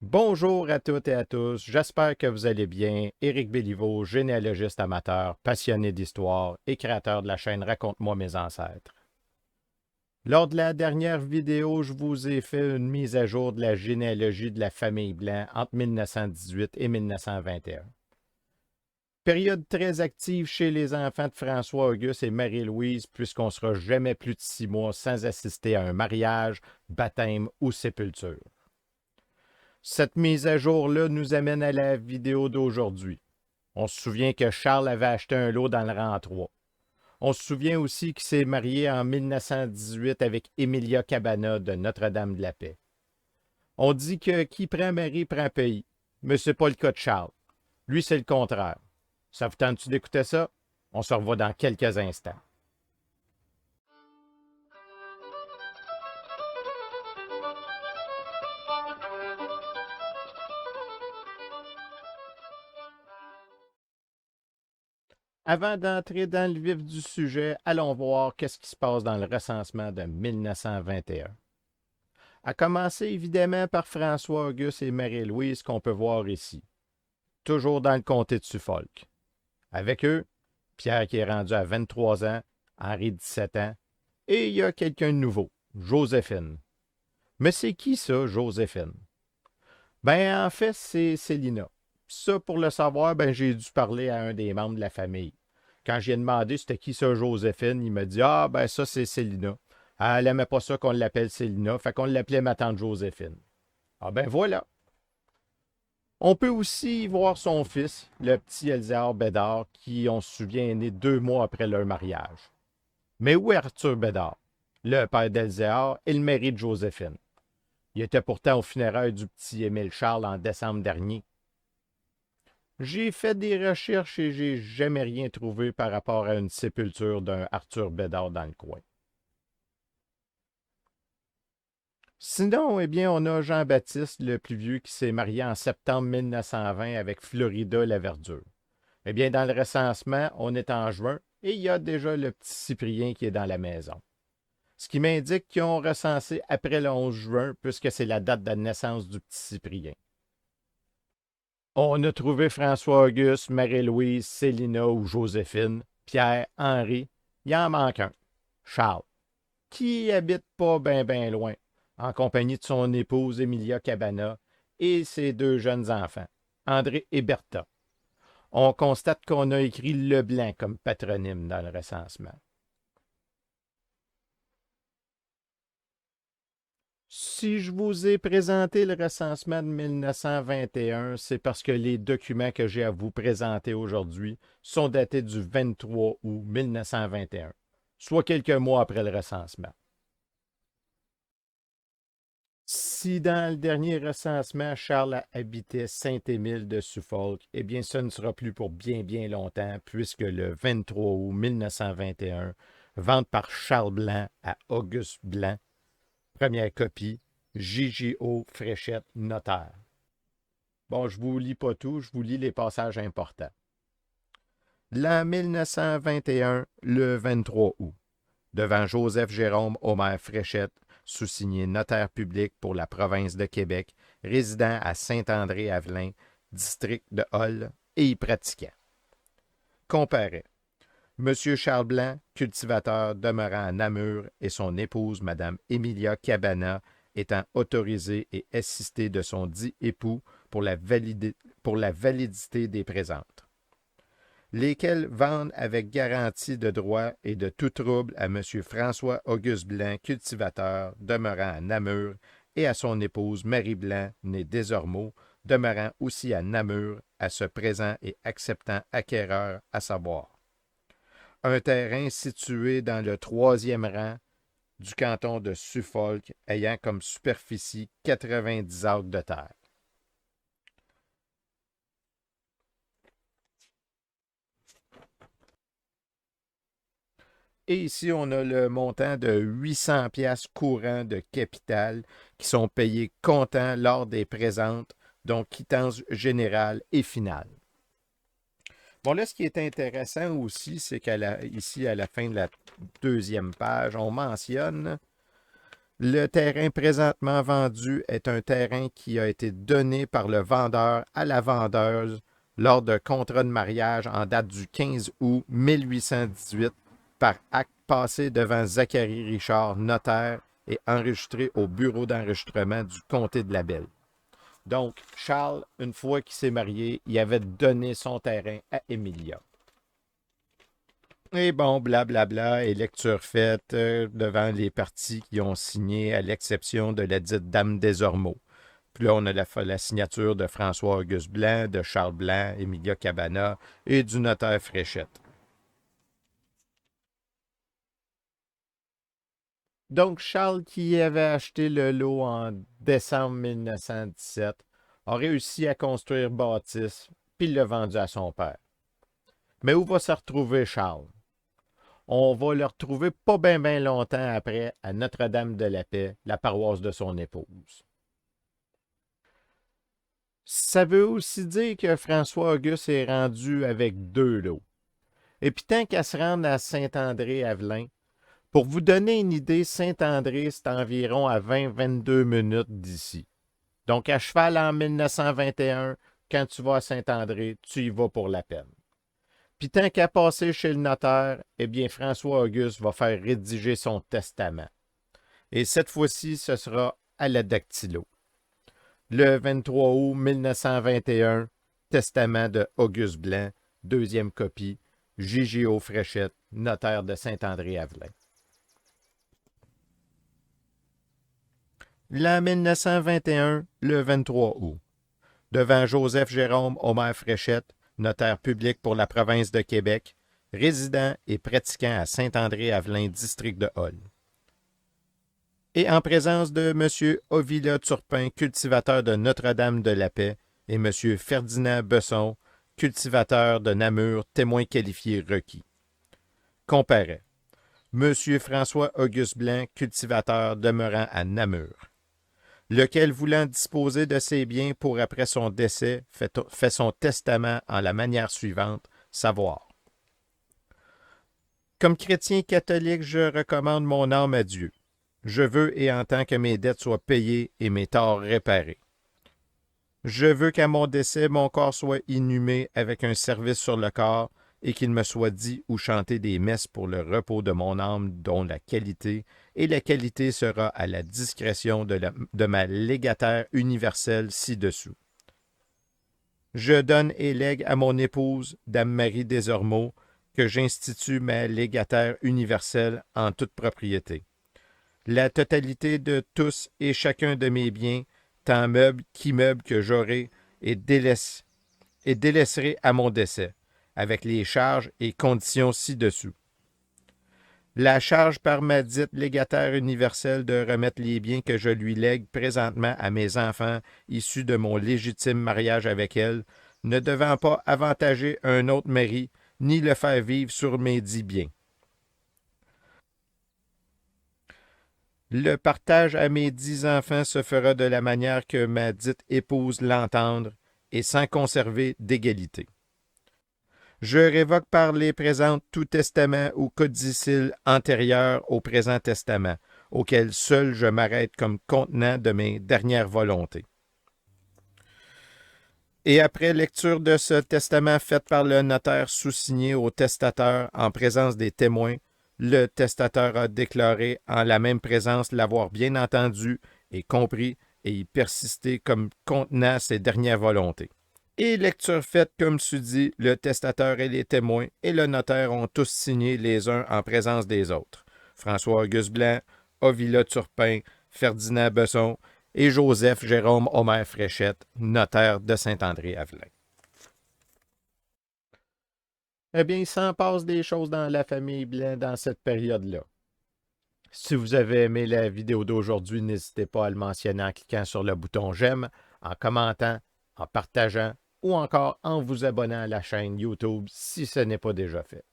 Bonjour à toutes et à tous, j'espère que vous allez bien. Éric Béliveau, généalogiste amateur, passionné d'histoire et créateur de la chaîne Raconte-moi mes ancêtres. Lors de la dernière vidéo, je vous ai fait une mise à jour de la généalogie de la famille Blanc entre 1918 et 1921. Période très active chez les enfants de François-Auguste et Marie-Louise, puisqu'on ne sera jamais plus de 6 mois sans assister à un mariage, baptême ou sépulture. Cette mise à jour-là nous amène à la vidéo d'aujourd'hui. On se souvient que Charles avait acheté un lot dans le rang 3. On se souvient aussi qu'il s'est marié en 1918 avec Emilia Cabana de Notre-Dame-de-la-Paix. On dit que qui prend mari prend pays, mais c'est pas le cas de Charles. Lui, c'est le contraire. Ça vous tente-tu d'écouter ça? On se revoit dans quelques instants. Avant d'entrer dans le vif du sujet, allons voir qu'est-ce qui se passe dans le recensement de 1921. À commencer évidemment par François-Auguste et Marie-Louise qu'on peut voir ici, toujours dans le comté de Suffolk. Avec eux, Pierre qui est rendu à 23 ans, Henri 17 ans, et il y a quelqu'un de nouveau, Joséphine. Mais c'est qui ça, Joséphine? Ben en fait, c'est Célina. Ça, pour le savoir, ben j'ai dû parler à un des membres de la famille. Quand j'ai demandé c'était qui ça, Joséphine, il m'a dit ah ben ça c'est Célina. Elle aimait pas ça qu'on l'appelle Célina, fait qu'on l'appelait ma tante Joséphine. Ah ben voilà. On peut aussi voir son fils, le petit Elzéar Bédard, qui, on se souvient, est né 2 mois après leur mariage. Mais où est Arthur Bédard, le père d'Elzéar et le mari de Joséphine? Il était pourtant au funérailles du petit Émile Charles en décembre dernier. J'ai fait des recherches et j'ai jamais rien trouvé par rapport à une sépulture d'un Arthur Bédard dans le coin. Sinon, eh bien, on a Jean-Baptiste, le plus vieux, qui s'est marié en septembre 1920 avec Florida Laverdure. Eh bien, dans le recensement, on est en juin et il y a déjà le petit Cyprien qui est dans la maison. Ce qui m'indique qu'ils ont recensé après le 11 juin, puisque c'est la date de naissance du petit Cyprien. On a trouvé François-Auguste, Marie-Louise, Célina ou Joséphine, Pierre, Henri. Il en manque un, Charles, qui habite pas bien loin, en compagnie de son épouse Emilia Cabana et ses 2 jeunes enfants, André et Bertha. On constate qu'on a écrit Leblanc comme patronyme dans le recensement. Si je vous ai présenté le recensement de 1921, c'est parce que les documents que j'ai à vous présenter aujourd'hui sont datés du 23 août 1921, soit quelques mois après le recensement. Si dans le dernier recensement, Charles habitait Saint-Émile de Suffolk, eh bien, ce ne sera plus pour bien longtemps, puisque le 23 août 1921, vente par Charles Blanc à Auguste Blanc, première copie, JJO Fréchette, notaire. Bon, je vous lis pas tout, je vous lis les passages importants. L'an 1921, le 23 août, devant Joseph Jérôme Omer Fréchette, sous-signé notaire public pour la province de Québec, résident à Saint-André-Avelin, district de Hall, et y pratiquant. Comparait. Monsieur Charles Blanc, cultivateur demeurant à Namur, et son épouse, Madame Emilia Cabana, étant autorisés et assistés de son dit époux pour la validité des présentes, lesquels vendent avec garantie de droit et de tout trouble à M. François-Auguste Blanc, cultivateur, demeurant à Namur, et à son épouse Marie Blanc, née Desormeaux, demeurant aussi à Namur, à ce présent et acceptant acquéreur, à savoir un terrain situé dans le 3e rang du canton de Suffolk, ayant comme superficie 90 acres de terre. Et ici, on a le montant de 800 pièces courant de capital qui sont payés comptant lors des présentes, donc quittance générale et finale. Bon, là, ce qui est intéressant aussi, c'est ici, à la fin de la 2e page, on mentionne Le terrain présentement vendu est un terrain qui a été donné par le vendeur à la vendeuse lors d'un contrat de mariage en date du 15 août 1818 par acte passé devant Zacharie Richard, notaire, et enregistré au bureau d'enregistrement du comté de Labelle. Donc, Charles, une fois qu'il s'est marié, il avait donné son terrain à Emilia. Et bon, blablabla, et lecture faite devant les parties qui ont signé, à l'exception de la dite Dame des Ormeaux. Puis là, on a la signature de François-Auguste Blanc, de Charles Blanc, Emilia Cabana et du notaire Fréchette. Donc, Charles, qui avait acheté le lot en décembre 1917, a réussi à construire bâtisse, puis l'a vendu à son père. Mais où va se retrouver Charles? On va le retrouver pas bien longtemps après à Notre-Dame-de-la-Paix, la paroisse de son épouse. Ça veut aussi dire que François-Auguste est rendu avec deux lots. Et puis tant qu'à se rendre à Saint-André-Avelin, pour vous donner une idée, Saint-André, c'est environ à 20-22 minutes d'ici. Donc à cheval en 1921, quand tu vas à Saint-André, tu y vas pour la peine. Puis tant qu'à passer chez le notaire, eh bien François-Auguste va faire rédiger son testament. Et cette fois-ci, ce sera à la dactylo. Le 23 août 1921, testament de Auguste Blanc, deuxième copie, J.J.O. Fréchette, notaire de Saint-André-Avelin. L'an 1921, le 23 août, devant Joseph Jérôme Omer Fréchette, notaire public pour la province de Québec, résident et pratiquant à Saint-André-Avelin, district de Hall. Et en présence de M. Ovila Turpin, cultivateur de Notre-Dame-de-la-Paix, et M. Ferdinand Besson, cultivateur de Namur, témoin qualifié requis. Comparaît. M. François-Auguste Blanc, cultivateur demeurant à Namur, lequel, voulant disposer de ses biens pour après son décès, fait son testament en la manière suivante, savoir. Comme chrétien catholique, je recommande mon âme à Dieu. Je veux et entends que mes dettes soient payées et mes torts réparés. Je veux qu'à mon décès, mon corps soit inhumé avec un service sur le corps et qu'il me soit dit ou chanté des messes pour le repos de mon âme dont la qualité sera à la discrétion de ma légataire universelle ci-dessous. Je donne et lègue à mon épouse, Dame Marie Desormeaux, que j'institue ma légataire universelle en toute propriété. La totalité de tous et chacun de mes biens, tant meubles qu'immeubles que j'aurai, et délaisserai à mon décès, avec les charges et conditions ci-dessous. La charge par ma dite légataire universelle de remettre les biens que je lui lègue présentement à mes enfants issus de mon légitime mariage avec elle, ne devant pas avantager un autre mari, ni le faire vivre sur mes dits biens. Le partage à mes 10 enfants se fera de la manière que ma dite épouse l'entendre, et sans conserver d'égalité. Je révoque par les présentes tout testament ou codicile antérieur au présent testament, auquel seul je m'arrête comme contenant de mes dernières volontés. Et après lecture de ce testament fait par le notaire sous-signé au testateur en présence des témoins, le testateur a déclaré en la même présence l'avoir bien entendu et compris et y persister comme contenant ses dernières volontés. Et lecture faite comme dit, le testateur et les témoins et le notaire ont tous signé les uns en présence des autres. François-Auguste Blanc, Ovila Turpin, Ferdinand Besson et Joseph Jérôme Omer Fréchette, notaire de Saint-André-Avelin. Eh bien, il s'en passe des choses dans la famille Blanc dans cette période-là. Si vous avez aimé la vidéo d'aujourd'hui, n'hésitez pas à le mentionner en cliquant sur le bouton j'aime, en commentant, en partageant ou encore en vous abonnant à la chaîne YouTube si ce n'est pas déjà fait.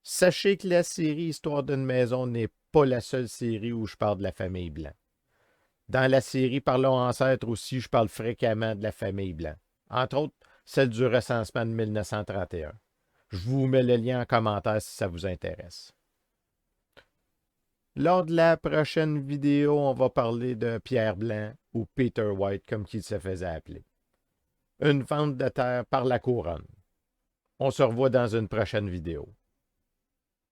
Sachez que la série Histoire d'une maison n'est pas la seule série où je parle de la famille Blanc. Dans la série Parlons ancêtres aussi, je parle fréquemment de la famille Blanc. Entre autres, celle du recensement de 1931. Je vous mets le lien en commentaire si ça vous intéresse. Lors de la prochaine vidéo, on va parler de Pierre Blanc ou Peter White, comme il se faisait appeler. Une vente de terre par la couronne. On se revoit dans une prochaine vidéo.